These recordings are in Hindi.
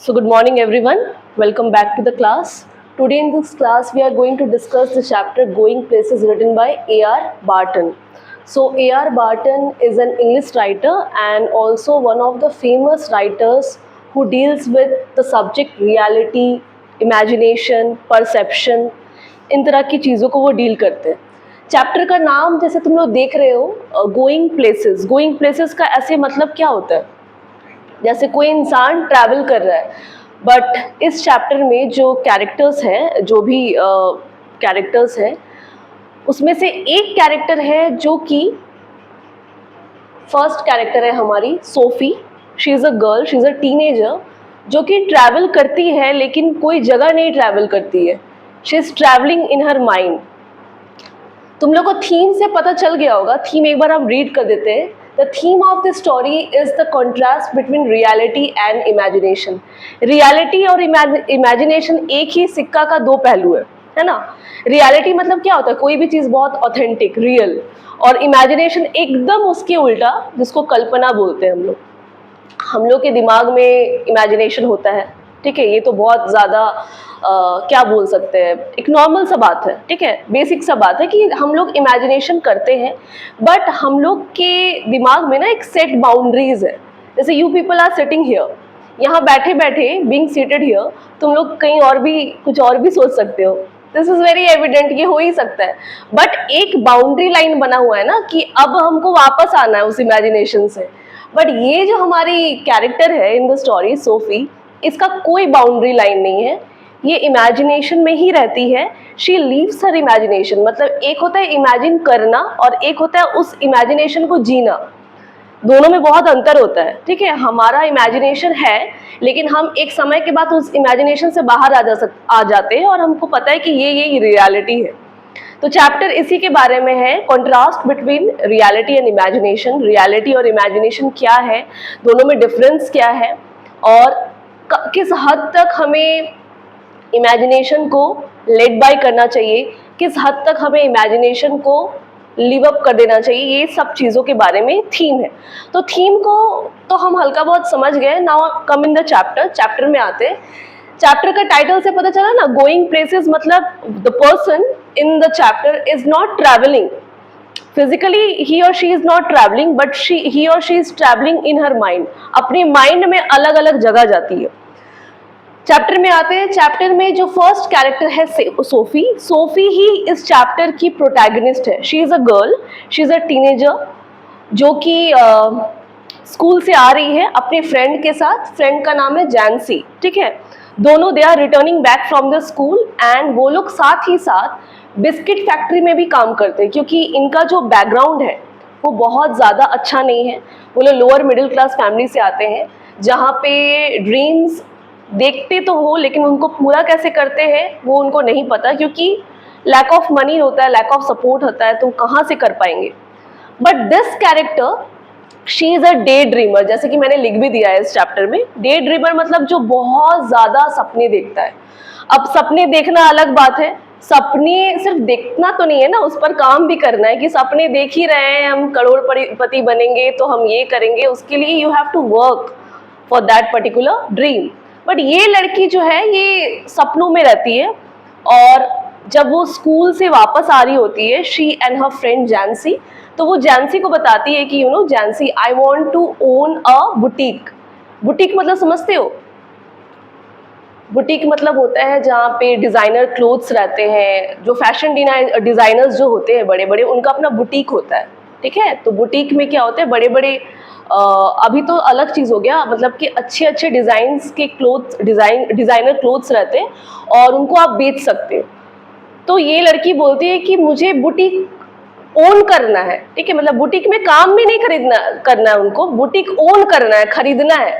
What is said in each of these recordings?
So good morning everyone. Welcome back to the class. Today in this class we are going to discuss the chapter Going Places written by A.R. Barton. So A.R. Barton is an English writer and also one of the famous writers who deals with the subject reality, imagination, perception. इन तरह की चीज़ों को वो डील करते हैं. चैप्टर का नाम जैसे तुम लोग देख रहे हो गोइंग प्लेसेस का ऐसे मतलब क्या होता है, जैसे कोई इंसान ट्रैवल कर रहा है. बट इस चैप्टर में जो कैरेक्टर्स हैं, जो भी कैरेक्टर्स हैं, उसमें से एक कैरेक्टर है जो कि फर्स्ट कैरेक्टर है हमारी Sophie. She is a girl, she is a teenager जो कि ट्रैवल करती है लेकिन कोई जगह नहीं ट्रैवल करती है. She is travelling in her mind. तुम लोग को थीम से पता चल गया होगा. थीम एक बार हम रीड कर देते हैं. The theme of this story is the contrast between reality and imagination. Reality और imagination एक ही सिक्का का दो पहलू है ना. Reality मतलब क्या होता है, कोई भी चीज़ बहुत ऑथेंटिक, रियल, और imagination एकदम उसके उल्टा, जिसको कल्पना बोलते हैं हम लोग के दिमाग में imagination होता है. ठीक है, ये तो बहुत ज़्यादा क्या बोल सकते हैं, एक नॉर्मल सा बात है. ठीक है, बेसिक सा बात है कि हम लोग इमेजिनेशन करते हैं, बट हम लोग के दिमाग में ना एक सेट बाउंड्रीज है. जैसे you people are sitting here, यहाँ बैठे बैठे बीइंग सीटेड हियर, तुम लोग कहीं और भी कुछ और भी सोच सकते हो. दिस इज वेरी एविडेंट, ये हो ही सकता है. बट एक बाउंड्री लाइन बना हुआ है ना कि अब हमको वापस आना है उस इमेजिनेशन से. बट ये जो हमारी कैरेक्टर है इन द स्टोरी सोफी, इसका कोई बाउंड्री लाइन नहीं है. ये इमेजिनेशन में ही रहती है. She lives her imagination. मतलब एक होता है इमेजिन करना और एक होता है उस इमेजिनेशन को जीना. दोनों में बहुत अंतर होता है. ठीक है, हमारा इमेजिनेशन है लेकिन हम एक समय के बाद उस इमेजिनेशन से बाहर आ जाते हैं और हमको पता है कि ये रियलिटी है. तो चैप्टर इसी के बारे में है, contrast between reality and imagination. Reality और इमेजिनेशन क्या है, दोनों में डिफरेंस क्या है, और किस हद तक हमें इमेजिनेशन को लेड बाय करना चाहिए, किस हद तक हमें इमेजिनेशन को लिव अप कर देना चाहिए. ये सब चीज़ों के बारे में थीम है. तो थीम को तो हम हल्का बहुत समझ गए. Now come in the chapter में आते हैं. चैप्टर का टाइटल से पता चला ना, गोइंग प्लेसेस, मतलब the person in the chapter is not travelling physically, he or she is not travelling, but he or she is travelling in her mind. अपने माइंड में अलग अलग जगह जाती है. चैप्टर में आते हैं. चैप्टर में जो फर्स्ट कैरेक्टर है सोफी ही इस चैप्टर की प्रोटैगनिस्ट है. She is a girl, she is a teenager जो कि स्कूल से आ रही है अपने फ्रेंड के साथ. फ्रेंड का नाम है जैंसी. ठीक है, दोनों they are returning back from the school and वो लोग साथ ही साथ बिस्किट फैक्ट्री में भी काम करते हैं, क्योंकि इनका जो बैकग्राउंड है वो बहुत ज़्यादा अच्छा नहीं है. वो लोग लोअर मिडिल क्लास फैमिली से आते हैं जहाँ पे ड्रीम्स देखते तो हो लेकिन उनको पूरा कैसे करते हैं वो उनको नहीं पता, क्योंकि लैक ऑफ मनी होता है, लैक ऑफ सपोर्ट होता है, तो कहाँ से कर पाएंगे. But this character, she is a day dreamer. जैसे कि मैंने लिख भी दिया है इस चैप्टर में, डे ड्रीमर मतलब जो बहुत ज़्यादा सपने देखता है. अब सपने देखना अलग बात है, सपने सिर्फ देखना तो नहीं है ना, उस पर काम भी करना है. कि सपने देख ही रहे हैं, हम करोड़पति बनेंगे तो हम ये करेंगे, उसके लिए you have to work for that particular dream. But ये लड़की जो है ये सपनों में रहती है, और जब वो स्कूल से वापस आ रही होती है, she and her friend Jansie, तो वो जैंसी को बताती है कि you know Jansie, I want to own a boutique. Boutique मतलब समझते हो? बुटीक मतलब होता है जहाँ पे डिज़ाइनर क्लोथ्स रहते हैं, जो फैशन डिज़ाइनर्स जो होते हैं बड़े बड़े, उनका अपना बुटीक होता है. ठीक है, तो बुटीक में क्या होता है, बड़े बड़े अभी तो अलग चीज़ हो गया, मतलब कि अच्छे अच्छे डिज़ाइंस के क्लोथ्स, डिज़ाइनर क्लोथ्स रहते हैं और उनको आप बेच सकते हो. तो ये लड़की बोलती है कि मुझे बुटीक ओन करना है. ठीक है, मतलब बुटीक में काम भी नहीं करना है, उनको बुटीक ओन करना है, खरीदना है.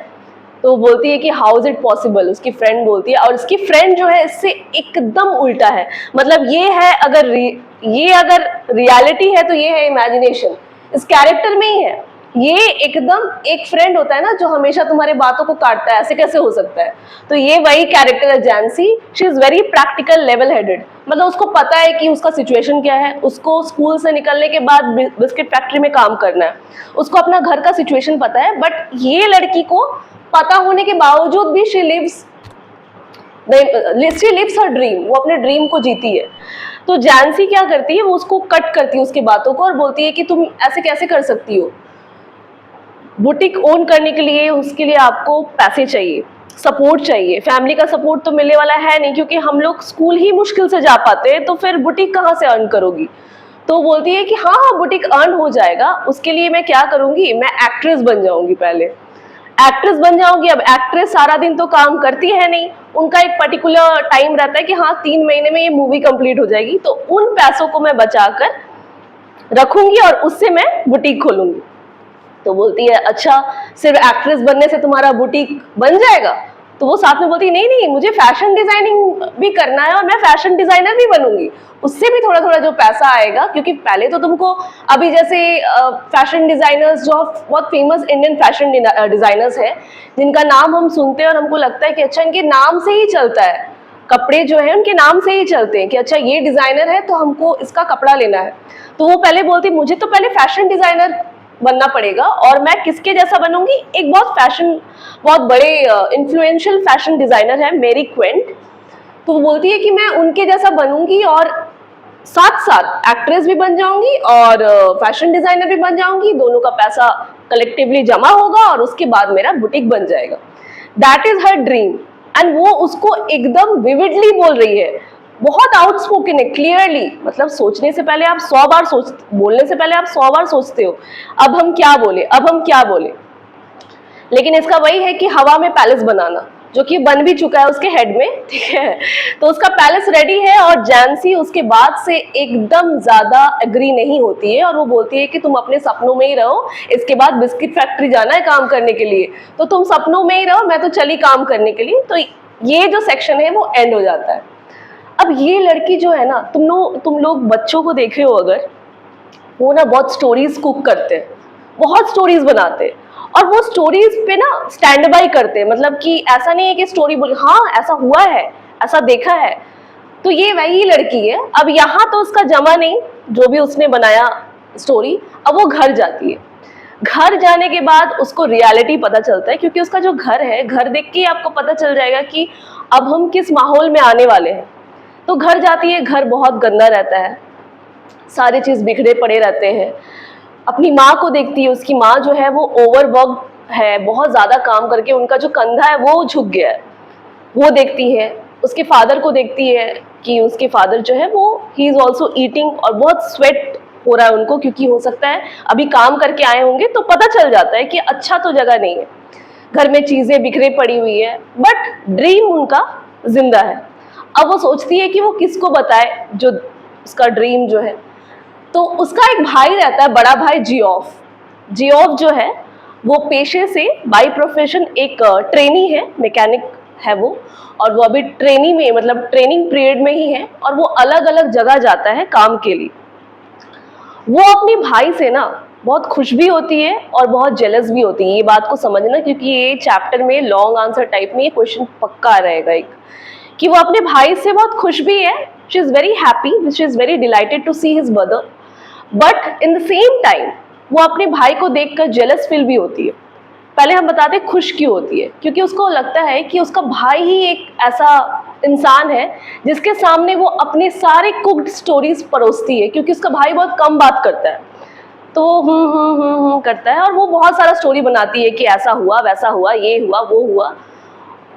तो बोलती है कि हाउ इज इट पॉसिबल. उसकी फ्रेंड बोलती है, और उसकी फ्रेंड जो है इससे एकदम उल्टा है. मतलब ये है, अगर रियलिटी है तो ये है इमेजिनेशन. इस कैरेक्टर में ही है. ये एकदम एक फ्रेंड होता है ना जो हमेशा तुम्हारे बातों को काटता है, ऐसे कैसे हो सकता है. तो ये वही कैरेक्टर है Jansie. She is very practical, level headed. मतलब उसको पता है कि उसका सिचुएशन क्या है. उसको स्कूल से निकलने के बाद बिस्किट फैक्ट्री में काम करना है, उसको अपना घर का सिचुएशन पता है. बट ये लड़की को पता होने के बावजूद भी शी लिव्स हर ड्रीम, वो अपने ड्रीम को जीती है। तो जैंसी क्या करती है, वो उसको कट करती है उसकी बातों को और बोलती है कि तुम ऐसे कैसे कर सकती हो, बुटीक ओन करने के लिए उसके लिए आपको पैसे चाहिए, सपोर्ट चाहिए, फैमिली का सपोर्ट तो मिलने वाला है नहीं क्योंकि हम लोग स्कूल ही मुश्किल से जा पाते हैं, तो फिर बुटीक कहाँ से अर्न करोगी। तो बोलती है कि हाँ हाँ बुटीक अर्न हो जाएगा, उसके लिए मैं क्या करूंगी, मैं एक्ट्रेस बन जाऊंगी, पहले एक्ट्रेस बन जाऊंगी। अब एक्ट्रेस सारा दिन तो काम करती है नहीं, उनका एक पर्टिकुलर टाइम रहता है कि हाँ 3 महीने में ये मूवी कंप्लीट हो जाएगी, तो उन पैसों को मैं बचाकर रखूंगी और उससे मैं बुटीक खोलूंगी। तो बोलती है अच्छा सिर्फ एक्ट्रेस बनने से तुम्हारा बुटीक बन जाएगा। तो वो साथ में बोलती है नहीं नहीं, मुझे फैशन डिजाइनिंग भी करना है और मैं फैशन डिजाइनर भी बनूंगी, उससे भी थोड़ा थोड़ा जो पैसा आएगा, क्योंकि पहले तो तुमको अभी जैसे फैशन डिजाइनर्स जो बहुत फेमस इंडियन फैशन डिजाइनर्स हैं जिनका नाम हम सुनते हैं और हमको लगता है कि अच्छा इनके नाम से ही चलता है, कपड़े जो है उनके नाम से ही चलते हैं कि अच्छा ये डिजाइनर है तो हमको इसका कपड़ा लेना है। तो वो पहले बोलती मुझे तो पहले फैशन डिजाइनर बनना पड़ेगा और मैं किसके जैसा बनूंगी, एक बहुत बड़े इन्फ्लुएंशियल फैशन डिजाइनर है मेरी क्वेंट। तो वो बोलती है कि मैं उनके जैसा बनूंगी और साथ साथ एक्ट्रेस भी बन जाऊंगी और फैशन डिजाइनर भी बन जाऊंगी, दोनों का पैसा कलेक्टिवली जमा होगा और उसके बाद मेरा बुटीक बन जाएगा। That is her dream and वो उसको एकदम विविडली बोल रही है, बहुत आउटस्पोकन है, क्लियरली। मतलब सोचने से पहले आप 100 बार बोलने से पहले आप 100 बार सोचते हो अब हम क्या बोले, अब हम क्या बोले। लेकिन इसका वही है कि हवा में पैलेस बनाना, जो कि बन भी चुका है उसके हेड में, ठीक है। तो उसका पैलेस रेडी है और जैंसी उसके बाद से एकदम ज्यादा एग्री नहीं होती है और वो बोलती है कि तुम अपने सपनों में ही रहो, इसके बाद बिस्किट फैक्ट्री जाना है काम करने के लिए, तो तुम सपनों में ही रहो, मैं तो चली काम करने के लिए। तो ये जो सेक्शन है वो एंड हो जाता है। अब ये लड़की जो है ना, तुम लोग बच्चों को देखे हो अगर, वो ना बहुत स्टोरीज कुक करते हैं, बहुत स्टोरीज बनाते हैं और वो स्टोरीज पे ना स्टैंड बाय करते हैं, मतलब कि ऐसा नहीं है कि स्टोरी बोली हाँ ऐसा हुआ है, ऐसा देखा है। तो ये वही लड़की है। अब यहाँ तो उसका जमा नहीं, जो भी उसने बनाया स्टोरी, अब वो घर जाती है। घर जाने के बाद उसको रियलिटी पता चलता है, क्योंकि उसका जो घर है, घर देख के आपको पता चल जाएगा कि अब हम किस माहौल में आने वाले हैं। तो घर जाती है, घर बहुत गंदा रहता है, सारी चीज बिखरे पड़े रहते हैं। अपनी माँ को देखती है, उसकी माँ जो है वो ओवरवर्क है, बहुत ज्यादा काम करके उनका जो कंधा है वो झुक गया है, वो देखती है। उसके फादर को देखती है कि उसके फादर जो है वो ही इज ऑल्सो ईटिंग और बहुत स्वेट हो रहा है उनको, क्योंकि हो सकता है अभी काम करके आए होंगे, तो पता चल जाता है कि अच्छा तो जगह नहीं है, घर में चीजें बिखरे पड़ी हुई है, बट ड्रीम उनका जिंदा है। अब वो सोचती है कि वो किसको बताए जो उसका ड्रीम जो है। तो उसका एक भाई रहता है, बड़ा भाई जियोफ जो है वो पेशे से बाय प्रोफेशन एक ट्रेनी है, मैकेनिक है वो, और वो अभी ट्रेनी में मतलब ट्रेनिंग पीरियड में ही है और वो अलग अलग जगह जाता है काम के लिए। वो अपने भाई से ना बहुत खुश भी होती है और बहुत जेलस भी होती है, ये बात को समझना, क्योंकि ये चैप्टर में लॉन्ग आंसर टाइप में ये क्वेश्चन पक्का रहेगा एक, कि वो अपने भाई से बहुत खुश भी है, she is very happy, she is very delighted to see his brother, but in the same time वो अपने भाई को देखकर जेलस फील भी होती है। पहले हम बताते हैं खुश क्यों होती है, क्योंकि उसको लगता है कि उसका भाई ही एक ऐसा इंसान है जिसके सामने वो अपने सारे कुक्ड स्टोरीज परोसती है, क्योंकि उसका भाई बहुत कम बात करता है, तो वो करता है और वो बहुत सारा स्टोरी बनाती है कि ऐसा हुआ, वैसा हुआ, ये हुआ, वो हुआ।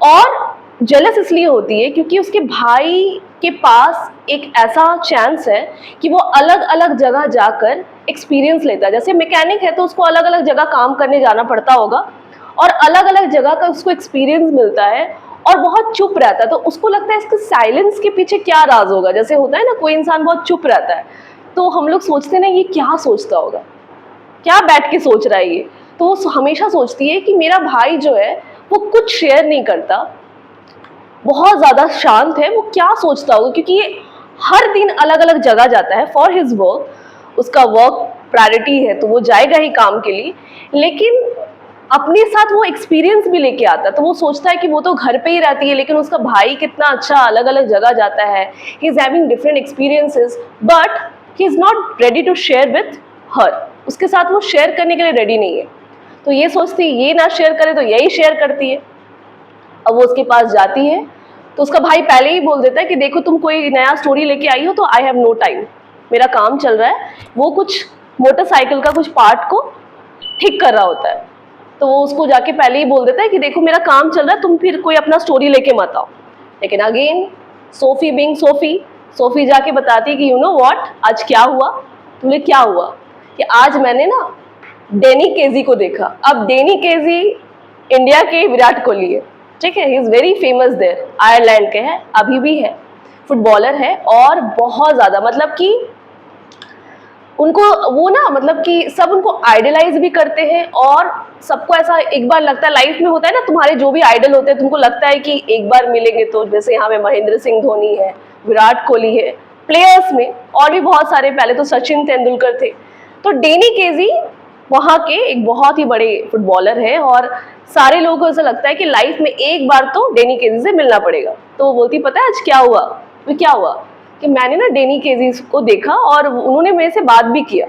और जेलस इसलिए होती है क्योंकि उसके भाई के पास एक ऐसा चांस है कि वो अलग अलग जगह जाकर एक्सपीरियंस लेता है। जैसे मैकेनिक है तो उसको अलग अलग जगह काम करने जाना पड़ता होगा और अलग अलग जगह का उसको एक्सपीरियंस मिलता है और बहुत चुप रहता है, तो उसको लगता है इसके साइलेंस के पीछे क्या राज होगा। जैसे होता है ना, कोई इंसान बहुत चुप रहता है तो हम लोग सोचते हैं ना ये क्या सोचता होगा, क्या बैठ के सोच रहा है ये। तो वो हमेशा सोचती है कि मेरा भाई जो है वो कुछ शेयर नहीं करता, बहुत ज्यादा शांत है, वो क्या सोचता होगा, क्योंकि ये हर दिन अलग अलग जगह जाता है फॉर हिज वर्क, उसका वर्क प्रायोरिटी है तो वो जाएगा ही काम के लिए, लेकिन अपने साथ वो एक्सपीरियंस भी लेके आता है। तो वो सोचता है कि वो तो घर पे ही रहती है लेकिन उसका भाई कितना अच्छा अलग अलग जगह जाता है, he is having different experiences, but he is not ready to share with her, उसके साथ वो शेयर करने के लिए रेडी नहीं है। तो ये सोचती ये ना शेयर करे तो यही शेयर करती है। अब वो उसके पास जाती है तो उसका भाई पहले ही बोल देता है कि देखो तुम कोई नया स्टोरी लेके आई हो तो आई हैव नो टाइम, मेरा काम चल रहा है। वो कुछ मोटरसाइकिल का कुछ पार्ट को ठीक कर रहा होता है, तो वो उसको जाके पहले ही बोल देता है कि देखो मेरा काम चल रहा है, तुम फिर कोई अपना स्टोरी लेके मत आओ। लेकिन again Sophie being Sophie, Sophie जाके बताती है कि यू नो व्हाट, आज क्या हुआ। तुम्हें क्या हुआ कि आज मैंने ना डेनी केजी को देखा। अब डेनी केजी इंडिया के विराट कोहली है, ठीक है, he is very famous there, Ireland के हैं, अभी भी है, फुटबॉलर है और बहुत ज़्यादा मतलब कि उनको वो ना मतलब कि सब उनको आइडलाइज भी करते हैं। और सबको ऐसा एक बार लगता है, लाइफ में होता है ना, तुम्हारे जो भी आइडल होते हैं तुमको लगता है कि एक बार मिलेंगे। तो जैसे यहाँ पे महेंद्र सिंह धोनी है, विराट कोहली है, प्लेयर्स में और भी बहुत सारे, पहले तो सचिन तेंदुलकर थे। तो डेनी केजी वहाँ के एक बहुत ही बड़े फुटबॉलर है और सारे लोगों को ऐसा लगता है कि लाइफ में एक बार तो डेनी केजी से मिलना पड़ेगा। तो वो बोलती पता है आज क्या हुआ। तो क्या हुआ कि मैंने ना डेनी केजी को देखा और उन्होंने मेरे से बात भी किया।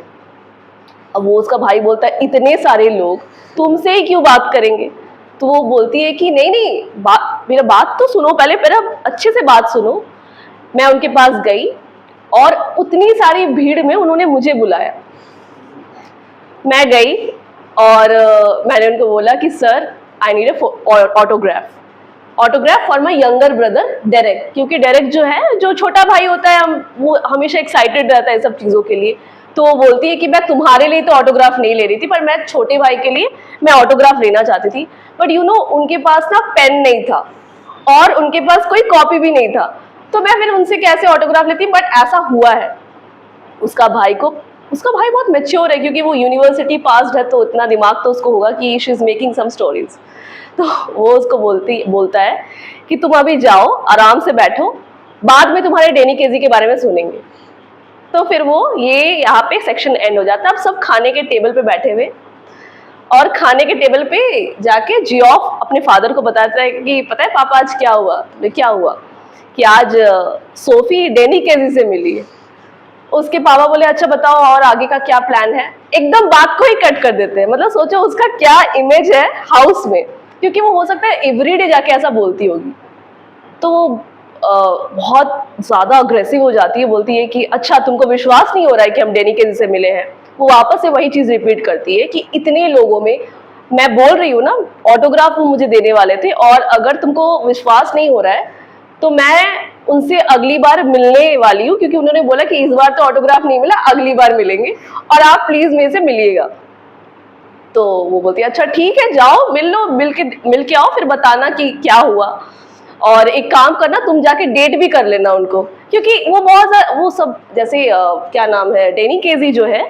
अब वो उसका भाई बोलता है इतने सारे लोग तुमसे ही क्यों बात करेंगे। तो वो बोलती है कि नहीं नहीं, मेरा बात तो सुनो, पहले मेरा अच्छे से बात सुनो। मैं उनके पास गई और उतनी सारी भीड़ में उन्होंने मुझे बुलाया। मैं गई और मैंने उनको बोला कि sir I need autograph for my younger brother Derek, क्योंकि डेरेक जो है, जो छोटा भाई होता है, वो हमेशा एक्साइटेड रहता है सब चीज़ों के लिए। तो वो बोलती है कि मैं तुम्हारे लिए तो ऑटोग्राफ नहीं ले रही थी, पर मैं छोटे भाई के लिए मैं ऑटोग्राफ लेना चाहती थी। बट यू नो उनके पास ना पेन नहीं था और उनके पास कोई कॉपी भी नहीं था, तो मैं फिर उनसे कैसे ऑटोग्राफ लेती। बट ऐसा हुआ है, उसका भाई बहुत मेच्योर है, क्योंकि वो यूनिवर्सिटी पास्ड है, तो इतना दिमाग तो उसको होगा कि she is making some stories. तो वो उसको बोलता है कि तुम अभी जाओ, आराम से बैठो, बाद में तुम्हारे डेनी केजी के बारे में सुनेंगे। तो फिर वो ये यहाँ पे सेक्शन एंड हो जाता है। अब सब खाने के टेबल पे बैठे हुए और खाने के टेबल पे जाके जियोफ अपने फादर को बताता है कि पता है पापा आज क्या हुआ। तो क्या हुआ कि आज सोफी डेनी केजी से मिली है। उसके पापा बोले अच्छा बताओ और आगे का क्या प्लान है। एकदम बात को ही कट कर देते हैं। मतलब सोचो उसका क्या इमेज है हाउस में, क्योंकि वो हो सकता है एवरीडे जाके ऐसा बोलती होगी। तो वो बहुत ज़्यादा अग्रेसिव हो जाती है, बोलती है कि अच्छा तुमको विश्वास नहीं हो रहा है कि हम डेनी केजी से मिले हैं। वो वापस से वही चीज़ रिपीट करती है कि इतने लोगों में मैं बोल रही हूँ ना, ऑटोग्राफ वो मुझे देने वाले थे, और अगर तुमको विश्वास नहीं हो रहा है तो मैं उनसे अगली बार मिलने वाली हूँ, क्योंकि उन्होंने बोला कि इस बार तो ऑटोग्राफ नहीं मिला, अगली बार मिलेंगे और आप प्लीज मेरे से मिलिएगा। तो वो बोलती है अच्छा ठीक है, जाओ मिल लो, मिल के आओ, फिर बताना कि क्या हुआ। और एक काम करना, तुम जाके डेट भी कर लेना उनको, क्योंकि वो वो सब जैसे क्या नाम है, डेनी केजी जो है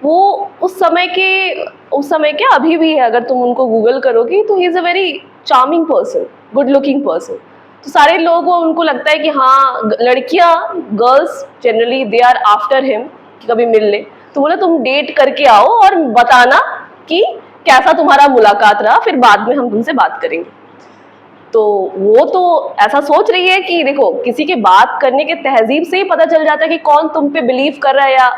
वो उस समय के अभी भी है। अगर तुम उनको गूगल करोगी तो he is a very charming person, good looking person. तो सारे लोग उनको लगता है कि हाँ, लड़कियां, girls generally they are after him कि कभी मिल ले। तो बोला तुम डेट करके आओ और बताना कि कैसा तुम्हारा मुलाकात रहा, फिर बाद में हम तुमसे बात करेंगे। तो वो तो ऐसा सोच रही है कि देखो किसी के बात करने के तहजीब से ही पता चल जाता है कि कौन तुम पे बिलीव कर रहा है, या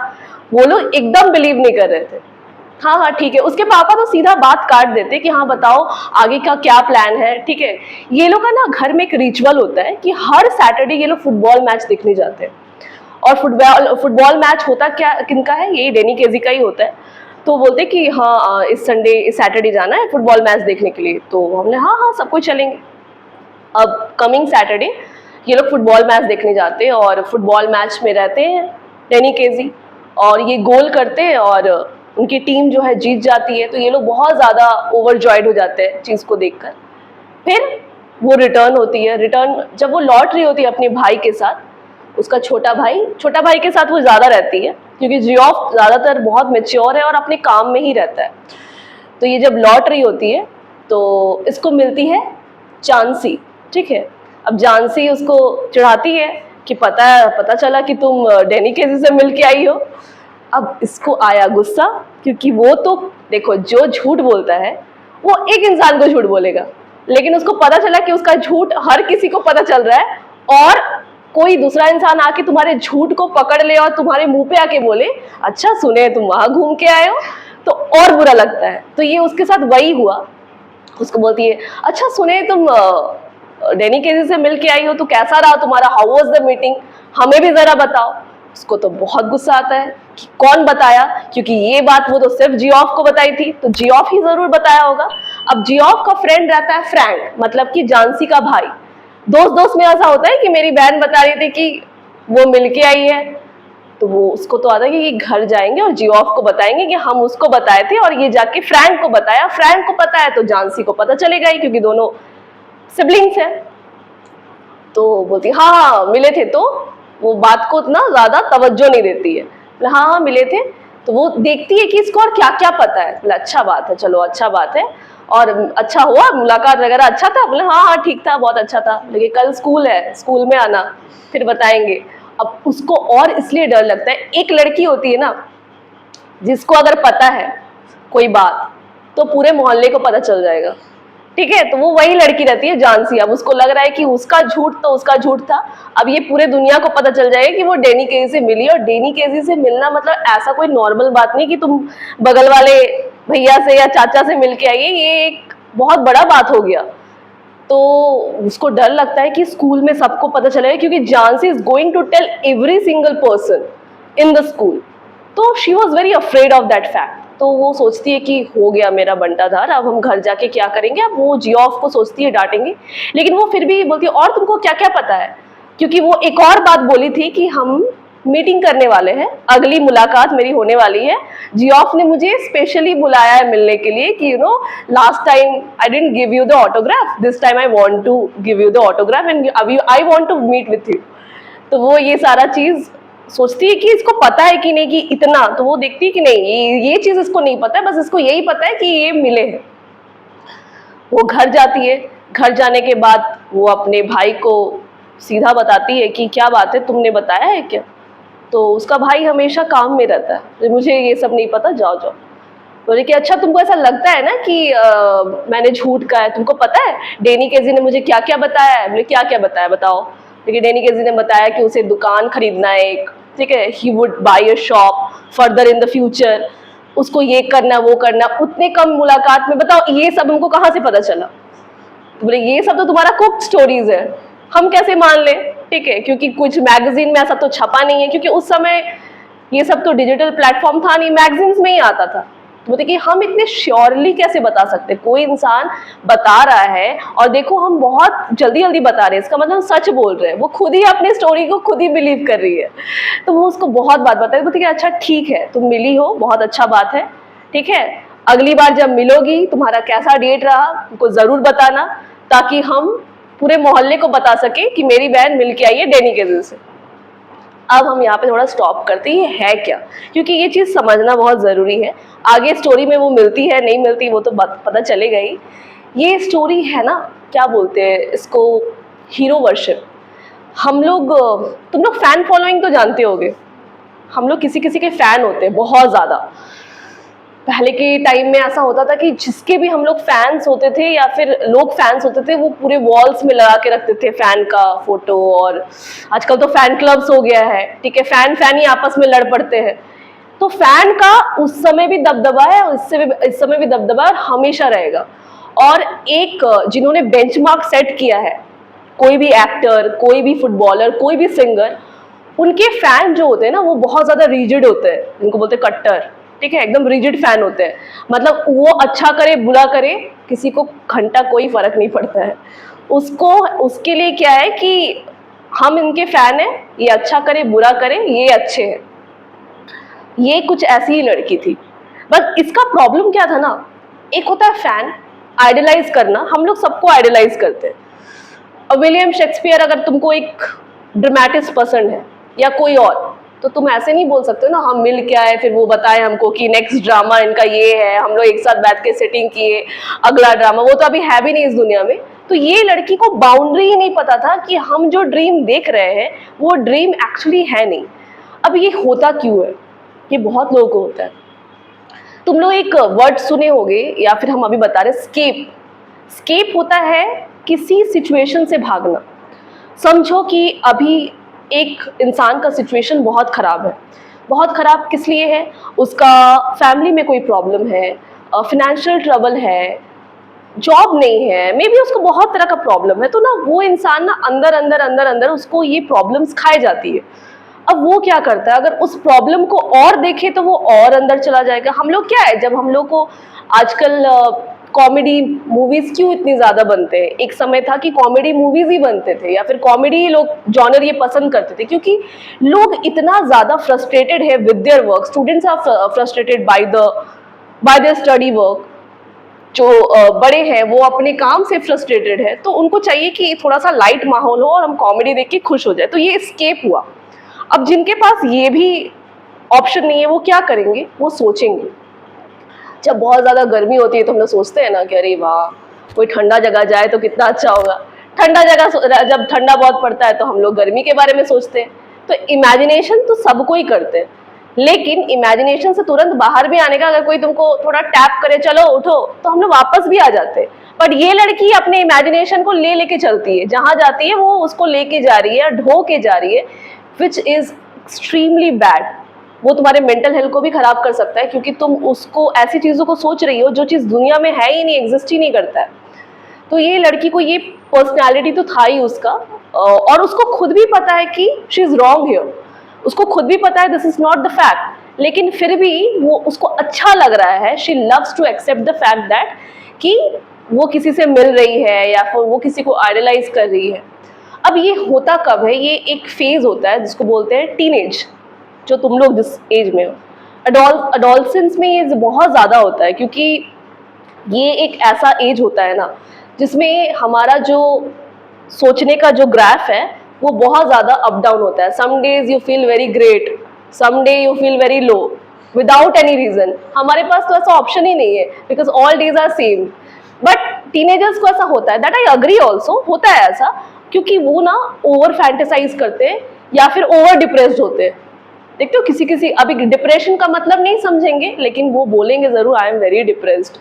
वो लोग एकदम बिलीव नहीं कर रहे थे। हाँ हाँ ठीक है। उसके पापा तो सीधा बात काट देते कि हाँ बताओ आगे का क्या प्लान है। ठीक है, ये लोग का ना घर में एक रिचुअल होता है कि हर सैटरडे ये लोग फुटबॉल मैच देखने जाते हैं। और फुटबॉल मैच होता क्या किनका है, ये डेनी केजी का ही होता है। तो बोलते कि हाँ इस सैटरडे जाना है फुटबॉल मैच देखने के लिए। तो हमने हाँ हाँ सब कुछ चलेंगे। अब कमिंग सैटरडे ये लोग फुटबॉल मैच देखने जाते हैं और फुटबॉल मैच में रहते हैं डेनी केजी, और ये गोल करते हैं और उनकी टीम जो है जीत जाती है। तो ये लोग बहुत ज़्यादा ओवरजॉयड हो जाते हैं चीज़ को देखकर। फिर वो रिटर्न होती है, जब वो लौट रही होती है अपने भाई के साथ, उसका छोटा भाई के साथ वो ज़्यादा रहती है, क्योंकि जियोफ ज़्यादातर बहुत मैच्योर है और अपने काम में ही रहता है। तो ये जब लौट रही होती है तो इसको मिलती है जानसी। ठीक है, अब जानसी उसको चिढ़ाती है कि पता चला कि तुम डेनी केजी से मिल के आई हो। अब इसको आया गुस्सा, क्योंकि वो तो देखो जो झूठ बोलता है वो एक इंसान को झूठ बोलेगा, लेकिन उसको पता चला कि उसका झूठ हर किसी को पता चल रहा है, और कोई दूसरा इंसान आके तुम्हारे झूठ को पकड़ ले और तुम्हारे मुंह पे आके बोले अच्छा सुने तुम वहां घूम के आए हो, तो और बुरा लगता है। तो ये उसके साथ वही हुआ। उसको बोलती है, अच्छा सुने तुम डैनी केजी से मिल के आई हो, तो कैसा रहा तुम्हारा, हाउ वाज द मीटिंग, हमें भी जरा बताओ। उसको तो बहुत गुस्सा आता है कि कौन बताया, क्योंकि ये बात वो तो सिर्फ जियोफ को बताई थी, तो जियोफ ही जरूर बताया होगा। अब जियोफ का फ्रेंड रहता है फ्रैंक, मतलब कि जानसी का भाई। दोस्त दोस्त में ऐसा होता है कि मेरी बहन बता रही थी कि वो मिलके आई है, तो वो उसको तो आता है कि घर जाएंगे और जियोफ को बताएंगे कि हम उसको बताए थे और ये जाके फ्रैंक को बताया। फ्रैंक को पता है तो जानसी को पता चलेगा ही, क्योंकि दोनों सिबलिंग्स हैं। तो बोलती हाँ हाँ मिले थे, तो वो बात को उतना ज्यादा तवज्जो नहीं देती है। बोले हाँ हाँ मिले थे। तो वो देखती है कि इसको और क्या क्या पता है। बोले अच्छा बात है, चलो अच्छा बात है, और अच्छा हुआ मुलाकात वगैरह अच्छा था। बोले हाँ हाँ ठीक था, बहुत अच्छा था, लेकिन कल स्कूल है, स्कूल में आना, फिर बताएंगे। अब उसको और इसलिए डर लगता है, एक लड़की होती है ना जिसको अगर पता है कोई बात तो पूरे मोहल्ले को पता चल जाएगा, ठीक है। तो वो वही लड़की रहती है जानसी। अब उसको लग रहा है कि उसका झूठ तो उसका झूठ था, अब ये पूरे दुनिया को पता चल जाएगा कि वो डैनी केजी से मिली। और डैनी केजी से मिलना मतलब ऐसा कोई नॉर्मल बात नहीं कि तुम बगल वाले भैया से या चाचा से मिल के आइए, ये एक बहुत बड़ा बात हो गया। तो उसको डर लगता है कि स्कूल में सबको पता चलेगा, क्योंकि Jansie is going to tell every single person in the school. तो she was very afraid of that fact. तो वो सोचती है कि हो गया मेरा बंटाधार, अब हम घर जाके क्या करेंगे। अब वो जियोफ को सोचती है डांटेंगे, लेकिन वो फिर भी बोलती है और तुमको क्या क्या पता है, क्योंकि वो एक और बात बोली थी कि हम मीटिंग करने वाले हैं, अगली मुलाकात मेरी होने वाली है। जियोफ ने मुझे स्पेशली बुलाया है मिलने के लिए कि last time I didn't give you the autograph, this time I want to give you the autograph and I want to meet with you. तो वो ये सारा चीज सोचती है कि इसको पता है कि नहीं, कि इतना। तो वो देखती है कि नहीं, ये चीज इसको नहीं पता है, बस इसको यही पता है कि ये मिले हैं। वो घर जाती है, घर जाने के बाद वो अपने भाई को सीधा बताती है कि क्या बात है, तुमने बताया है क्या। तो उसका भाई हमेशा काम में रहता है, मुझे ये सब नहीं पता, जाओ जाओ। बोले कि अच्छा तुमको ऐसा लगता है ना कि मैंने झूठ कहा है, तुमको पता है डैनी केजी ने मुझे क्या क्या बताया है। बोले क्या क्या बताया, बताओ। लेकिन डैनी केजी ने बताया कि उसे दुकान खरीदना है एक, ठीक है, he would buy a shop further in the future, उसको ये करना वो करना। उतने कम मुलाकात में बताओ ये सब हमको कहाँ से पता चला। तो बोले ये सब तो तुम्हारा कुक स्टोरीज है, हम कैसे मान ले, ठीक है, क्योंकि कुछ मैगजीन में ऐसा तो छपा नहीं है, क्योंकि उस समय ये सब तो डिजिटल प्लेटफॉर्म था नहीं, मैगजीन्स में ही आता था। तो बोलते कि हम इतने श्योरली कैसे बता सकते, कोई इंसान बता रहा है और देखो हम बहुत जल्दी जल्दी बता रहे हैं, इसका मतलब सच बोल रहे हैं। वो खुद ही अपनी स्टोरी को खुद ही बिलीव कर रही है। तो वो उसको बहुत बात बताई। बोलते कि अच्छा ठीक है, तुम मिली हो, बहुत अच्छा बात है, ठीक है, अगली बार जब मिलोगी तुम्हारा कैसा डेट रहा तुमको जरूर बताना, ताकि हम पूरे मोहल्ले को बता सके कि मेरी बहन मिल के आई है डैनी केजी से। अब हम यहाँ पे थोड़ा स्टॉप करते हैं, ये है क्या, क्योंकि ये चीज़ समझना बहुत ज़रूरी है। आगे स्टोरी में वो मिलती है नहीं मिलती वो तो पता चलेगा ही। ये स्टोरी है ना, क्या बोलते हैं इसको, हीरो वर्शिप। हम लोग, तुम लोग फैन फॉलोइंग तो जानते होगे, हम लोग किसी किसी के फैन होते हैं बहुत ज़्यादा। पहले के टाइम में ऐसा होता था कि जिसके भी हम लोग फैंस होते थे या फिर लोग फैंस होते थे, वो पूरे वॉल्स में लगा के रखते थे फैन का फोटो। और आजकल तो फैन क्लब्स हो गया है, ठीक है, फैन फैन ही आपस में लड़ पड़ते हैं। तो फैन का उस समय भी दबदबा है, इस समय भी दबदबा है, हमेशा रहेगा। और एक जिन्होंने बेंचमार्क सेट किया है, कोई भी एक्टर, कोई भी फुटबॉलर, कोई भी सिंगर, उनके फैन जो होते हैं ना वो बहुत ज़्यादा रिजिड होते हैं, उनको बोलते हैं कट्टर, ठीक है, एकदम रिजिड फैन होते हैं। मतलब वो अच्छा करे बुरा करे किसी को घंटा कोई फर्क नहीं पड़ता है उसको। उसके लिए क्या है कि हम इनके फैन हैं, ये अच्छा करे बुरा करे ये अच्छे हैं। ये कुछ ऐसी ही लड़की थी। बस इसका प्रॉब्लम क्या था ना, एक होता है फैन, आइडलाइज करना, हम लोग सबको आइडलाइज करते हैं। और विलियम शेक्सपियर अगर तुमको एक ड्रामेटिस्ट पसंद है या कोई और, तो तुम ऐसे नहीं बोल सकते ना हम मिल के आए फिर वो बताए हमको कि नेक्स्ट ड्रामा इनका ये है, हम लोग एक साथ बैठ के सेटिंग किए अगला ड्रामा। वो तो अभी है भी नहीं इस दुनिया में। तो ये लड़की को बाउंड्री ही नहीं पता था कि हम जो ड्रीम देख रहे हैं वो ड्रीम एक्चुअली है नहीं। अब ये होता क्यों है, ये बहुत लोगों को होता है। तुम लोग एक वर्ड सुने होंगे या फिर हम अभी बता रहे, स्केप। स्केप होता है किसी सिचुएशन से भागना। समझो कि अभी एक इंसान का सिचुएशन बहुत खराब है, बहुत ख़राब किस लिए है? उसका फैमिली में कोई प्रॉब्लम है, फाइनेंशियल ट्रबल है, जॉब नहीं है, मे बी उसको बहुत तरह का प्रॉब्लम है, तो ना वो इंसान ना अंदर अंदर अंदर अंदर उसको ये प्रॉब्लम्स खाए जाती है। अब वो क्या करता है, अगर उस प्रॉब्लम को और देखे तो वो और अंदर चला जाएगा। हम लोग क्या है, जब हम लोग को आजकल कॉमेडी मूवीज क्यों इतनी ज्यादा बनते हैं, एक समय था कि कॉमेडी मूवीज ही बनते थे या फिर कॉमेडी लोग जॉनर ये पसंद करते थे, क्योंकि लोग इतना ज्यादा फ्रस्ट्रेटेड है with their work, students are frustrated by their study work. जो बड़े हैं वो अपने काम से फ्रस्ट्रेटेड है, तो उनको चाहिए कि थोड़ा सा लाइट माहौल हो और हम कॉमेडी देख के खुश हो जाए, तो ये एस्केप हुआ। अब जिनके पास ये भी ऑप्शन नहीं है वो क्या करेंगे, वो सोचेंगे। जब बहुत ज़्यादा गर्मी होती है तो हम लोग सोचते हैं ना कि अरे वाह कोई ठंडा जगह जाए तो कितना अच्छा होगा। ठंडा जगह, जब ठंडा बहुत पड़ता है तो हम लोग गर्मी के बारे में सोचते हैं। तो इमेजिनेशन तो सबको ही करते हैं, लेकिन इमेजिनेशन से तुरंत बाहर भी आने का, अगर कोई तुमको थोड़ा टैप करे चलो उठो तो हम लोग वापस भी आ जाते हैं। बट ये लड़की अपने इमेजिनेशन को लेके चलती है, जहाँ जाती है वो उसको लेके जा रही है, ढो के जा रही है, विच इज एक्सट्रीमली बैड। वो तुम्हारे मेंटल हेल्थ को भी खराब कर सकता है, क्योंकि तुम उसको ऐसी चीज़ों को सोच रही हो जो चीज़ दुनिया में है ही नहीं, एग्जिस्ट ही नहीं करता है। तो ये लड़की को ये पर्सनैलिटी तो था ही उसका, और उसको खुद भी पता है कि शी इज़ रॉन्ग हियर, उसको खुद भी पता है this is not the fact, लेकिन फिर भी वो उसको अच्छा लग रहा है, she loves to accept the fact that कि वो किसी से मिल रही है या फिर वो किसी को आइडलाइज कर रही है। अब ये होता कब है, ये एक फेज होता है जिसको बोलते हैं टीनेज, जो तुम लोग जिस एज में हो। अडोलसेंस में ये बहुत ज़्यादा होता है, क्योंकि ये एक ऐसा एज होता है ना जिसमें हमारा जो सोचने का जो ग्राफ है वो बहुत ज़्यादा अप डाउन होता है। Some days you feel very great, some day you feel very low without any reason. हमारे पास तो ऐसा ऑप्शन ही नहीं है, because all days are same. But teenagers को ऐसा होता है, दैट आई अग्री ऑल्सो, होता है ऐसा, क्योंकि वो ना ओवर फैंटेसाइज करते हैं या फिर ओवर डिप्रेस्ड होते हैं। देखते हो किसी किसी, अभी डिप्रेशन का मतलब नहीं समझेंगे, लेकिन वो बोलेंगे जरूर I am very depressed,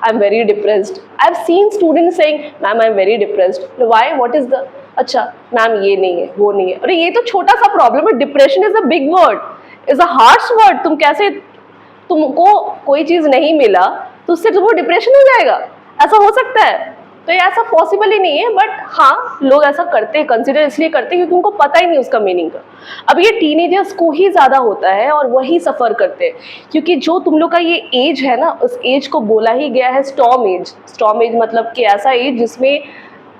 I am very depressed. I have seen students saying ma'am I am very depressed, why, what is the, अच्छा मैम ये नहीं है वो नहीं है, अरे ये तो छोटा सा प्रॉब्लम है, depression is a big word, is a harsh word. तुम कैसे, तुमको कोई चीज नहीं मिला तो उससे तुमको डिप्रेशन हो जाएगा, ऐसा हो सकता है? तो ये ऐसा पॉसिबल ही नहीं है। बट हाँ, लोग ऐसा करते हैं, कंसिडर इसलिए करते हैं क्योंकि उनको पता ही नहीं उसका मीनिंग का। अब ये टीनेजर्स को ही ज़्यादा होता है और वही सफ़र करते हैं, क्योंकि जो तुम लोग का ये एज है ना, उस एज को बोला ही गया है स्टॉर्म एज। स्टॉर्म एज मतलब कि ऐसा एज जिसमें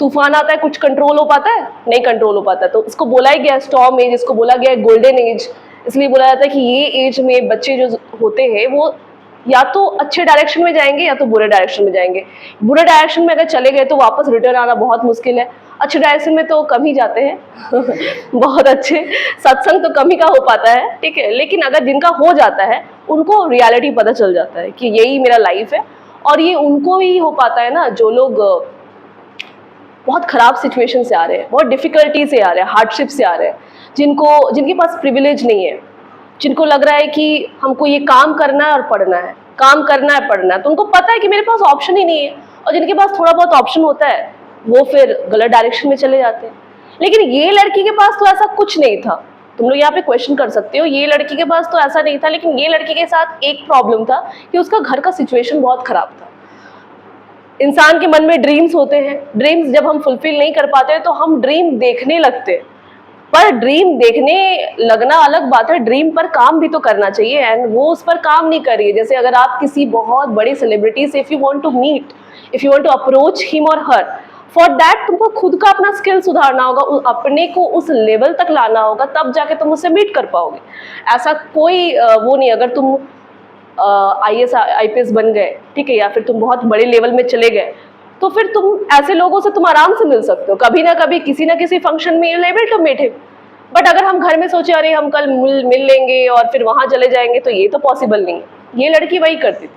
तूफान आता है, कुछ कंट्रोल हो पाता है, नहीं कंट्रोल हो पाता, तो इसको बोला ही गया स्टॉर्म एज, इसको बोला गया गोल्डन एज। इसलिए बोला जाता है कि ये एज में बच्चे जो होते हैं वो या तो अच्छे डायरेक्शन में जाएंगे या तो बुरे डायरेक्शन में जाएंगे। बुरे डायरेक्शन में अगर चले गए तो वापस रिटर्न आना बहुत मुश्किल है, अच्छे डायरेक्शन में तो कम ही जाते हैं बहुत अच्छे सत्संग तो कम ही का हो पाता है, ठीक है। लेकिन अगर जिनका हो जाता है उनको रियलिटी पता चल जाता है कि यही मेरा लाइफ है। और ये उनको ही हो पाता है ना जो लोग बहुत ख़राब सिचुएशन से आ रहे हैं, बहुत डिफ़िकल्टी से आ रहे हैं, हार्डशिप से आ रहे हैं, जिनके पास प्रिविलेज नहीं है, जिनको लग रहा है कि हमको ये काम करना है और पढ़ना है, काम करना है पढ़ना है, तो उनको पता है कि मेरे पास ऑप्शन ही नहीं है। और जिनके पास थोड़ा बहुत ऑप्शन होता है वो फिर गलत डायरेक्शन में चले जाते हैं। लेकिन ये लड़की के पास तो ऐसा कुछ नहीं था। तुम लोग यहाँ पे क्वेश्चन कर सकते हो, ये लड़की के पास तो ऐसा नहीं था, लेकिन ये लड़की के साथ एक प्रॉब्लम था कि उसका घर का सिचुएशन बहुत ख़राब था। इंसान के मन में ड्रीम्स होते हैं, ड्रीम्स जब हम फुलफिल नहीं कर पाते तो हम ड्रीम देखने लगते हैं, पर ड्रीम देखने लगना अलग बात है, ड्रीम पर काम भी तो करना चाहिए। एंड वो उस पर काम नहीं कर रही है। जैसे अगर आप किसी बहुत बड़ी सेलिब्रिटी से if you want to meet, if you want to approach him और हर, फॉर दैट तुमको खुद का अपना स्किल सुधारना होगा, अपने को उस लेवल तक लाना होगा, तब जाके तुम उससे मीट कर पाओगे। ऐसा कोई वो नहीं, अगर तुम IAS IPS बन गए, ठीक है, या फिर तुम बहुत बड़े लेवल में चले गए, तो फिर तुम ऐसे लोगों से तुम आराम से मिल सकते हो, कभी ना कभी किसी ना किसी फंक्शन में you're able to meet him। But अगर हम घर में सोचे अरे हम कल मिल लेंगे और फिर वहां चले जाएंगे, तो ये तो पॉसिबल नहीं है। ये लड़की वही करती थी।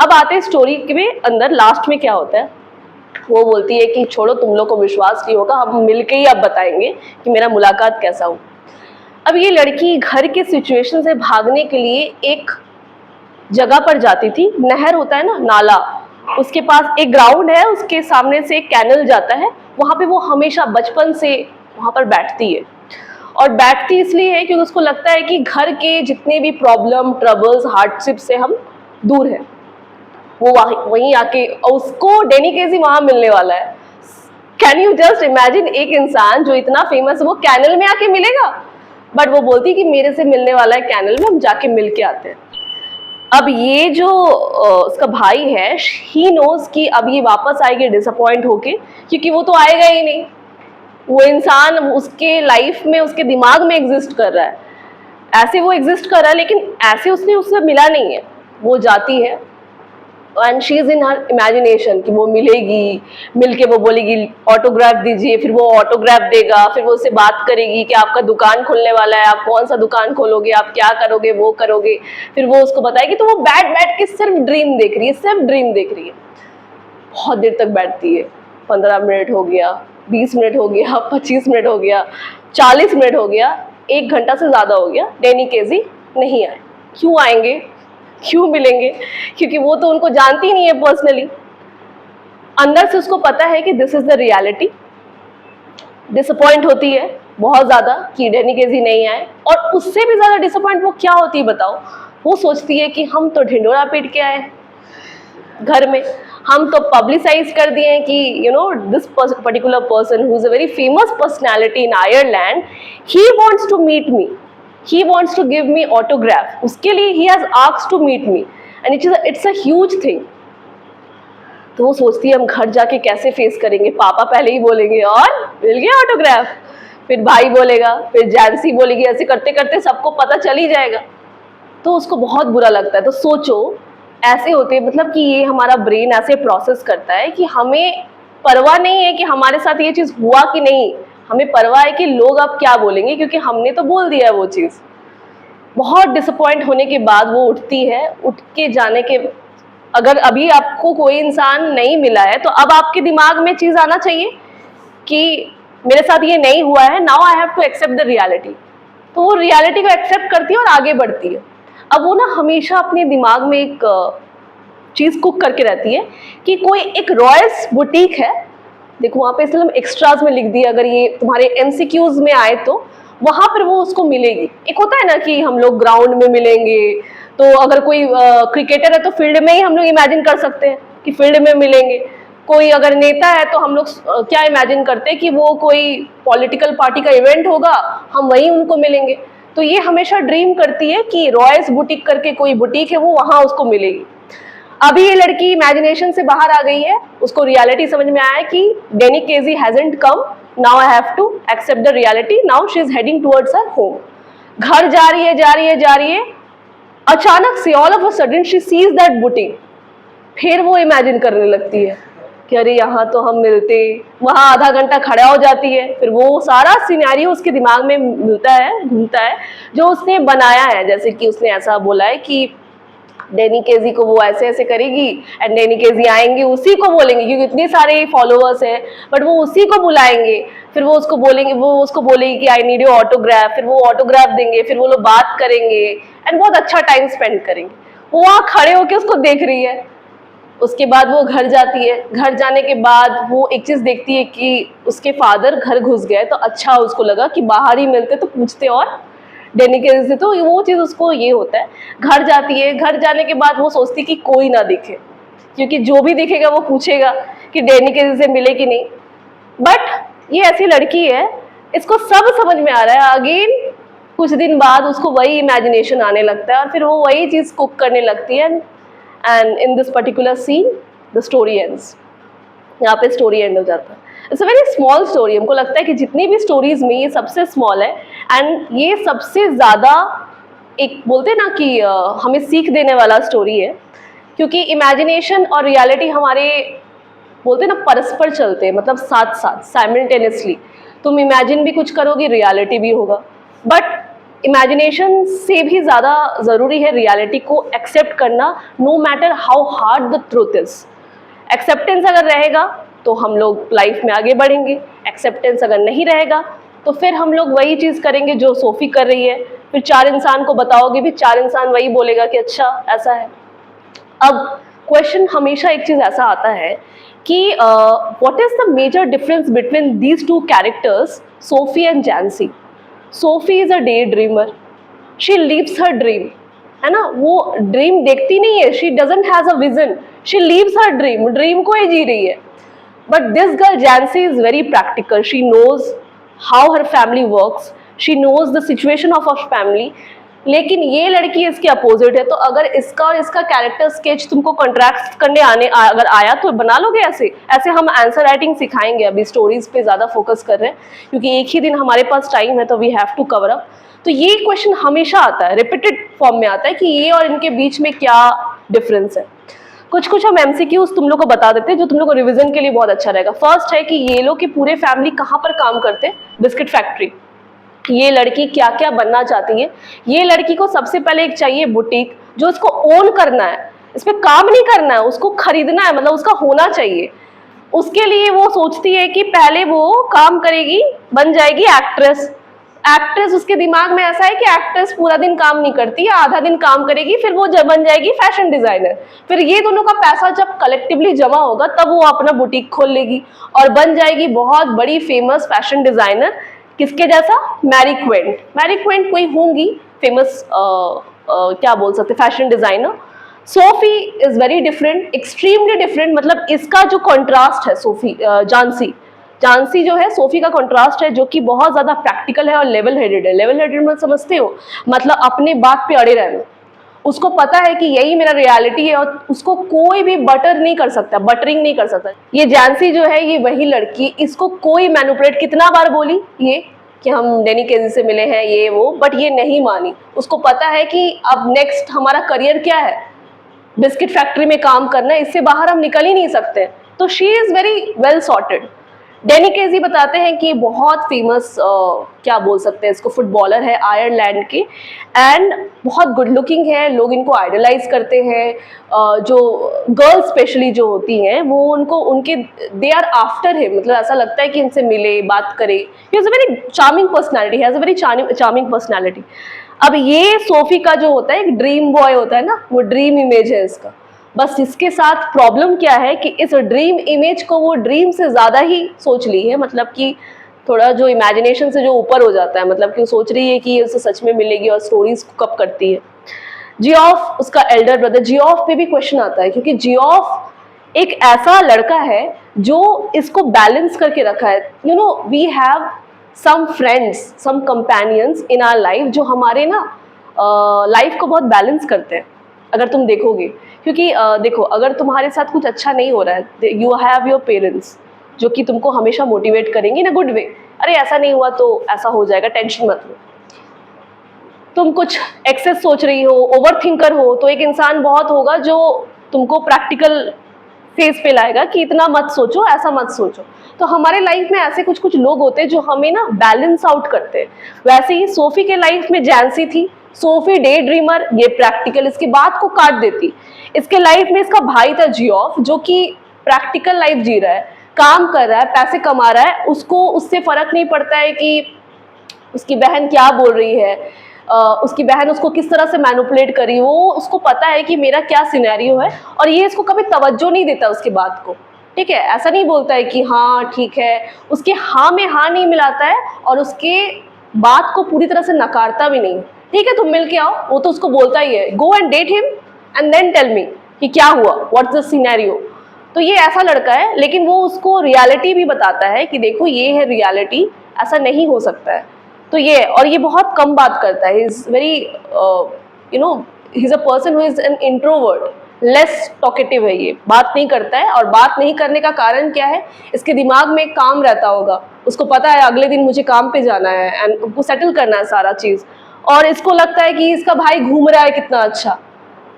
अब आते हैं स्टोरी के अंदर, लास्ट में क्या होता है, वो बोलती है कि छोड़ो तुम लोग को विश्वास नहीं होगा, हम मिलके ही अब बताएंगे कि मेरा मुलाकात कैसा हो। अब ये लड़की घर के सिचुएशन से भागने के लिए एक जगह पर जाती थी, नहर होता है ना, नाला, उसके पास एक ग्राउंड है, उसके सामने से एक कैनल जाता है, वहाँ पे वो हमेशा बचपन से वहाँ पर बैठती है और बैठती इसलिए है क्योंकि उसको लगता है कि घर के जितने भी प्रॉब्लम, ट्रबल्स, हार्डशिप से हम दूर हैं। वो वहीं आके, उसको डैनी केजी वहां मिलने वाला है। कैन यू जस्ट इमेजिन, एक इंसान जो इतना फेमस है वो कैनल में आके मिलेगा, बट वो बोलती कि मेरे से मिलने वाला है कैनल में, हम जाके मिल के आते हैं। अब ये जो उसका भाई है, ही नोज कि अब ये वापस आएगी डिसअपॉइंट होके, क्योंकि वो तो आएगा ही नहीं। वो इंसान उसके लाइफ में, उसके दिमाग में एग्जिस्ट कर रहा है, ऐसे वो एग्जिस्ट कर रहा है, लेकिन ऐसे उससे मिला नहीं है। वो जाती है and she is in her imagination कि वो मिलेगी, मिलके वो बोलेगी ऑटोग्राफ दीजिए, फिर वो ऑटोग्राफ देगा, फिर वो उससे बात करेगी कि आपका दुकान खुलने वाला है, आप कौन सा दुकान खोलोगे, आप क्या करोगे, वो करोगे, फिर वो उसको बताएगी। तो वो बैठ के सिर्फ ड्रीम देख रही है, सिर्फ ड्रीम देख रही है। बहुत देर तक बैठती है, 15 मिनट हो गया, 20 मिनट हो गया, 25 मिनट हो गया, 40 मिनट हो गया, 1 घंटा से ज़्यादा हो गया, डैनी केजी नहीं आए। क्यों आएंगे, क्यों मिलेंगे? क्योंकि वो तो उनको जानती नहीं है पर्सनली। अंदर से उसको पता है कि this is the reality. Disappoint होती है बहुत ज़्यादा कि डैनी केजी नहीं आए, और उससे भी ज़्यादा डिसअपॉइंट वो क्या होती है बताओ? वो सोचती है कि हम तो ढिंडोरा पीट के आए घर में, हम तो पब्लिसाइज कर दिए हैं कि you know this particular person who is a very famous personality in Ireland, he wants to meet me, he wants to give me autograph, उसके लिए he has asked to meet me and it's a huge thing। तो वो सोचती है हम घर जाके कैसे फेस करेंगे, पापा पहले ही बोलेंगे और मिल गया ऑटोग्राफ, फिर भाई बोलेगा, फिर जैंसी बोलेगी, ऐसे करते करते सबको पता चल ही जाएगा। तो उसको बहुत बुरा लगता है। तो सोचो ऐसे होते, मतलब कि ये हमारा ब्रेन ऐसे प्रोसेस करता है कि हमें परवाह नहीं है कि हमारे साथ ये चीज़ हुआ कि नहीं, हमें परवाह है कि लोग अब क्या बोलेंगे, क्योंकि हमने तो बोल दिया है वो चीज़। बहुत डिसअपॉइंट होने के बाद वो उठती है, उठ के जाने के, अगर अभी आपको कोई इंसान नहीं मिला है तो अब आपके दिमाग में चीज़ आना चाहिए कि मेरे साथ ये नहीं हुआ है, now I have to accept the reality. तो वो रियलिटी को एक्सेप्ट करती है और आगे बढ़ती है। अब वो ना हमेशा अपने दिमाग में एक चीज़ कुक करके रहती है कि कोई एक रॉयल्स बुटीक है, देखो वहाँ पे इसलिए एक्स्ट्राज में लिख दिया, अगर ये तुम्हारे एमसीक्यूज में आए तो वहाँ पर वो उसको मिलेगी। एक होता है ना कि हम लोग ग्राउंड में मिलेंगे, तो अगर कोई क्रिकेटर है तो फील्ड में ही हम लोग इमेजिन कर सकते हैं कि फील्ड में मिलेंगे। कोई अगर नेता है तो हम लोग क्या इमेजिन करते हैं कि वो कोई पॉलिटिकल पार्टी का इवेंट होगा, हम वहीं उनको मिलेंगे। तो ये हमेशा ड्रीम करती है कि रॉयल्स बुटीक करके कोई बुटीक है, वो वहाँ उसको मिलेगी। अभी ये लड़की इमेजिनेशन से बाहर आ गई है, उसको रियलिटी समझ में आया कि Danny KG hasn't come, now I have to accept the reality, now she is heading towards her home. घर जा रही है, अचानक से all of a sudden she sees that boutique. फिर वो इमेजिन करने लगती है कि अरे यहाँ तो हम मिलते, वहाँ आधा घंटा खड़ा हो जाती है, फिर वो सारा सिनेरियो उसके दिमाग में घूमता है जो उसने बनाया है। जैसे कि उसने ऐसा बोला है कि डैनी केजी को वो ऐसे ऐसे करेगी एंड डैनी केजी आएंगे, उसी को बोलेंगे, क्योंकि इतने सारे फॉलोअर्स हैं, बट वो उसी को बुलाएंगे, फिर वो उसको बोलेगी कि आई नीड योर ऑटोग्राफ, फिर वो ऑटोग्राफ देंगे, फिर वो लोग बात करेंगे एंड बहुत अच्छा टाइम स्पेंड करेंगे। वो वहाँ खड़े होके उसको देख रही है। उसके बाद वो घर जाती है, घर जाने के बाद वो एक चीज़ देखती है कि उसके फादर घर घुस गए, तो अच्छा उसको लगा कि बाहर ही मिलते तो पूछते और डैनी केजी से, तो वो चीज़ उसको ये होता है। घर जाती है, घर जाने के बाद वो सोचती कि कोई ना दिखे, क्योंकि जो भी दिखेगा वो पूछेगा कि डैनी केजी से मिले कि नहीं। बट ये ऐसी लड़की है, इसको सब समझ में आ रहा है। अगेन कुछ दिन बाद उसको वही इमेजिनेशन आने लगता है और फिर वो वही चीज़ कुक करने लगती है। And in this particular seen the story ends, यहाँ पे स्टोरी एंड हो जाता है। It's a very small story. हमको लगता है कि जितनी भी स्टोरीज में ये सबसे स्मॉल है एंड ये सबसे ज़्यादा एक बोलते हैं ना कि हमें सीख देने वाला स्टोरी है, क्योंकि इमेजिनेशन और रियलिटी हमारे बोलते हैं ना परस्पर चलते हैं, मतलब साथ साथ साइमल्टेनियसली। तुम इमेजिन भी कुछ करोगे, रियलिटी भी होगा। बट इमेजिनेशन से भी ज़्यादा ज़रूरी है रियलिटी को एक्सेप्ट करना, no matter how hard the truth is. Acceptance अगर रहेगा तो हम लोग लाइफ में आगे बढ़ेंगे, एक्सेप्टेंस अगर नहीं रहेगा तो फिर हम लोग वही चीज़ करेंगे जो सोफ़ी कर रही है। फिर 4 इंसान को बताओगे, फिर 4 इंसान वही बोलेगा कि अच्छा ऐसा है। अब क्वेश्चन हमेशा एक चीज़ ऐसा आता है कि what is the major difference between these 2 characters, Sophie and Jansie. Sophie is a day dreamer, she lives her dream, है ना, वो ड्रीम देखती नहीं है, she doesn't has a vision, she lives her dream, dream को ही जी रही है. But this girl Jansie is very practical, she knows how her family works, she knows the situation of a family. लेकिन ये लड़की इसके अपोजिट है. तो अगर इसका और इसका कैरेक्टर स्केच तुमको कंट्रैक्ट करने अगर आया तो बना लोगे. ऐसे ऐसे हम आंसर राइटिंग सिखाएंगे. अभी स्टोरीज पे ज़्यादा फोकस कर रहे हैं क्योंकि एक ही दिन हमारे पास टाइम है, तो we have to cover up. तो ये क्वेश्चन हमेशा आता है, रिपीटेड फॉर्म में आता है कि ये और इनके बीच में क्या डिफरेंस है. कुछ हम एमसीक्यूज तुम लोग को बता देते हैं जो तुम लोग को रिवीजन के लिए बहुत अच्छा रहेगा. फर्स्ट है कि ये लोग की पूरे फैमिली कहाँ पर काम करते हैं? Biscuit factory. ये लड़की क्या क्या बनना चाहती है? ये लड़की को सबसे पहले एक चाहिए बुटीक, जो इसको ओन करना है, इस पे काम नहीं करना है, उसको खरीदना है, मतलब उसका होना चाहिए. उसके लिए वो सोचती है कि पहले वो काम करेगी, बन जाएगी एक्ट्रेस. एक्ट्रेस उसके दिमाग में ऐसा है कि एक्ट्रेस पूरा दिन काम नहीं करती है, आधा दिन काम करेगी, फिर वो बन जाएगी फैशन डिजाइनर. फिर ये दोनों का पैसा जब कलेक्टिवली जमा होगा तब वो अपना बुटीक खोल लेगी और बन जाएगी बहुत बड़ी फेमस फैशन डिजाइनर. किसके जैसा? Mary Quint. मैरी क्वेंट कोई होंगी फेमस क्या बोल सकते, fashion designer. Sophie is very different, extremely different. मतलब इसका जो कॉन्ट्रास्ट है सोफी, झांसी जो है सोफी का कॉन्ट्रास्ट है, जो कि बहुत ज्यादा प्रैक्टिकल है और लेवल हेडेड है. लेवल हेडेड मतलब समझते हो, मतलब अपने बात पे अड़े रहना. उसको पता है कि यही मेरा रियलिटी है और उसको कोई भी बटरिंग नहीं कर सकता. ये झांसी जो है ये वही लड़की, इसको कोई मैनिपुलेट, कितना बार बोली ये कि हम डेनी केजी से मिले हैं ये वो, बट ये नहीं मानी. उसको पता है कि अब नेक्स्ट हमारा करियर क्या है, बिस्किट फैक्ट्री में काम करना है, इससे बाहर हम निकल ही नहीं सकते. तो she is very well sorted. Danny KG बताते हैं कि बहुत फेमस क्या बोल सकते हैं इसको, फुटबॉलर है आयरलैंड के, एंड बहुत गुड लुकिंग है. लोग इनको आइडलाइज करते हैं. जो गर्ल्स स्पेशली जो होती हैं वो उनको उनके दे आर आफ्टर हिम, मतलब ऐसा लगता है कि इनसे मिले, बात करे. He is a very charming personality, has a very charming personality. अब ये सोफी का जो होता है एक ड्रीम बॉय होता है ना, वो ड्रीम इमेज है इसका. बस इसके साथ प्रॉब्लम क्या है कि इस ड्रीम इमेज को वो ड्रीम से ज़्यादा ही सोच ली है. मतलब कि थोड़ा जो इमेजिनेशन से जो ऊपर हो जाता है, मतलब कि वो सोच रही है कि ये उसे सच में मिलेगी और स्टोरीज कब करती है. जियोफ उसका एल्डर ब्रदर, जियोफ पे भी क्वेश्चन आता है क्योंकि जियोफ एक ऐसा लड़का है जो इसको बैलेंस करके रखा है. You know we have some friends, some companions in our life जो हमारे ना लाइफ को बहुत बैलेंस करते हैं. अगर तुम देखोगे, क्योंकि देखो अगर तुम्हारे साथ कुछ अच्छा नहीं हो रहा है, यू हैव योर पेरेंट्स जो कि तुमको हमेशा मोटिवेट करेंगे इन अ गुड वे. अरे ऐसा नहीं हुआ तो ऐसा हो जाएगा, टेंशन मत लो. तुम कुछ एक्सेस सोच रही हो, ओवर थिंकर हो, तो एक इंसान बहुत होगा जो तुमको प्रैक्टिकल फेज पे लाएगा कि इतना मत सोचो, ऐसा मत सोचो. तो हमारे लाइफ में ऐसे कुछ कुछ लोग होते हैं जो हमें ना बैलेंस आउट करते हैं. वैसे ही सोफी के लाइफ में जैंसी थी. सोफी डे ड्रीमर, ये प्रैक्टिकल, इसकी बात को काट देती. इसके लाइफ में इसका भाई था जियोफ जो कि प्रैक्टिकल लाइफ जी रहा है, काम कर रहा है, पैसे कमा रहा है. उसको उससे फर्क नहीं पड़ता है कि उसकी बहन क्या बोल रही है, उसकी बहन उसको किस तरह से मैनिपुलेट करी. वो उसको पता है कि मेरा क्या सिनेरियो है और ये इसको कभी तवज्जो नहीं देता उसकी बात को. ठीक है, ऐसा नहीं बोलता है कि हाँ ठीक है, उसके हाँ में हाँ नहीं मिलाता है और उसके बात को पूरी तरह से नकारता भी नहीं. ठीक है तुम मिल के आओ, वो तो उसको बोलता ही है, go and date him and then tell me कि क्या हुआ, व्हाट्स द सिनेरियो. तो ये ऐसा लड़का है, लेकिन वो उसको रियलिटी भी बताता है कि देखो ये है रियलिटी, ऐसा नहीं हो सकता है. तो ये, और ये बहुत कम बात करता है. He is very you know he is a person who is an introvert, less talkative है. ये बात नहीं करता है, और बात नहीं करने का कारण क्या है, इसके दिमाग में काम रहता होगा. उसको पता है अगले दिन मुझे काम पे जाना है एंड उसको सेटल करना है सारा चीज़. और इसको लगता है कि इसका भाई घूम रहा है, कितना अच्छा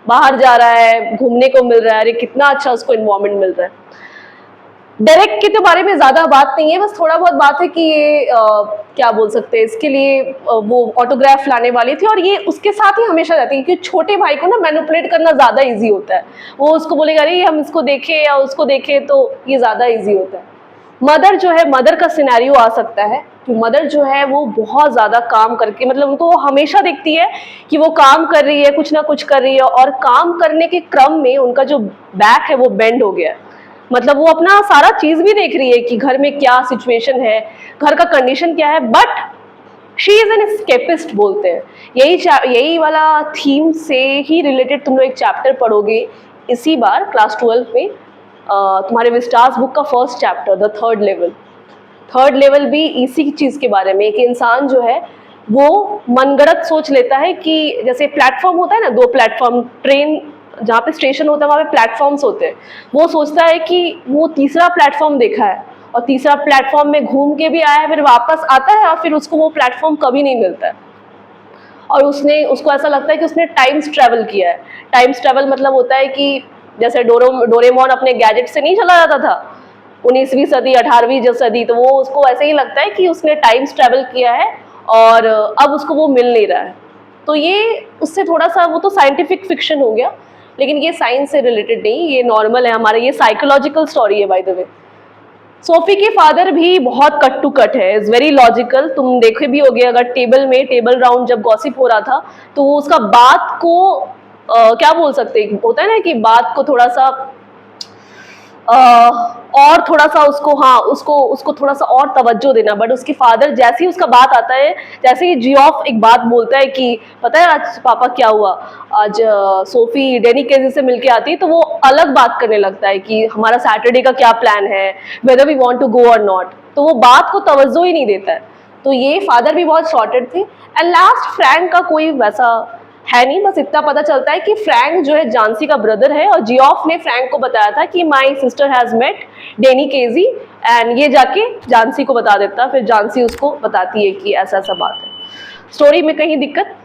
बाहर जा रहा है, घूमने को मिल रहा है, अरे कितना अच्छा उसको इन्वायरमेंट मिल रहा है. डायरेक्ट के तो बारे में ज़्यादा बात नहीं है, बस थोड़ा बहुत बात है कि ये क्या बोल सकते हैं, इसके लिए वो ऑटोग्राफ लाने वाली थी और ये उसके साथ ही हमेशा रहती है क्योंकि छोटे भाई को ना मैनिपुलेट करना ज़्यादा इजी होता है. वो उसको बोलेगा अरे हम इसको देखें या उसको देखें, तो ये ज़्यादा इजी होता है. मदर जो है, मदर का सिनेरियो आ सकता है कि मदर जो है वो बहुत ज़्यादा काम करके, मतलब उनको वो हमेशा देखती है कि वो काम कर रही है, कुछ ना कुछ कर रही है, और काम करने के क्रम में उनका जो बैक है वो बेंड हो गया है. मतलब वो अपना सारा चीज़ भी देख रही है कि घर में क्या सिचुएशन है, घर का कंडीशन क्या है, but she is an escapist बोलते हैं। यही वाला थीम से ही रिलेटेड तुम लोग एक चैप्टर पढ़ोगे इसी बार क्लास 12 में, तुम्हारे विस्टास बुक का first chapter the third level. Third level भी इसी चीज़ के बारे में, एक इंसान जो है वो मनगढ़ंत सोच लेता है कि जैसे प्लेटफॉर्म होता है ना, दो प्लेटफॉर्म, ट्रेन जहाँ पे स्टेशन होता है वहाँ पे प्लेटफॉर्म्स होते हैं, वो सोचता है कि वो तीसरा प्लेटफॉर्म देखा है और तीसरा प्लेटफॉर्म में घूम के भी आया है, फिर वापस आता है और फिर उसको वो प्लेटफॉर्म कभी नहीं मिलता है। और उसको ऐसा लगता है कि उसने टाइम्स ट्रैवल किया है। टाइम्स ट्रैवल मतलब होता है कि जैसे डोरेमोन अपने गैजेट से नहीं चला जाता था 19वीं सदी 18वीं सदी, तो वो उसको ऐसे ही लगता है कि उसने टाइम्स ट्रैवल किया है और अब उसको वो मिल नहीं रहा है। तो ये उससे थोड़ा सा, वो तो साइंटिफिक फिक्शन हो गया, लेकिन ये साइंस से रिलेटेड नहीं, ये नॉर्मल है हमारे, ये साइकोलॉजिकल स्टोरी है बाय द वे। सोफी के फादर भी बहुत कट टू कट है, इज वेरी लॉजिकल। तुम देखे भी होगे अगर टेबल राउंड जब गॉसिप हो रहा था तो वो उसका बात को क्या बोल सकते हैं, होता है ना कि बात को थोड़ा सा और थोड़ा सा उसको थोड़ा सा और तवज्जो देना। बट उसके फादर जैसे ही उसका बात आता है, जैसे ही जियोफ एक बात बोलता है कि पता है आज पापा क्या हुआ, आज सोफी डेनी केजी से मिलके आती है, तो वो अलग बात करने लगता है कि हमारा सैटरडे का क्या प्लान है, whether we want to go or not. तो वो बात को तवज्जो ही नहीं देता है। तो ये फादर भी बहुत शॉर्टेड थे। एंड लास्ट फ्रैंक का कोई वैसा है नहीं, बस इतना पता चलता है कि फ्रैंक जो है जानसी का ब्रदर है और जियोफ ने फ्रैंक को बताया था कि my sister has met Danny KG, and ये जाके जानसी को बता देता, फिर जानसी उसको बताती है कि ऐसा ऐसा बात है। स्टोरी में कहीं दिक्कत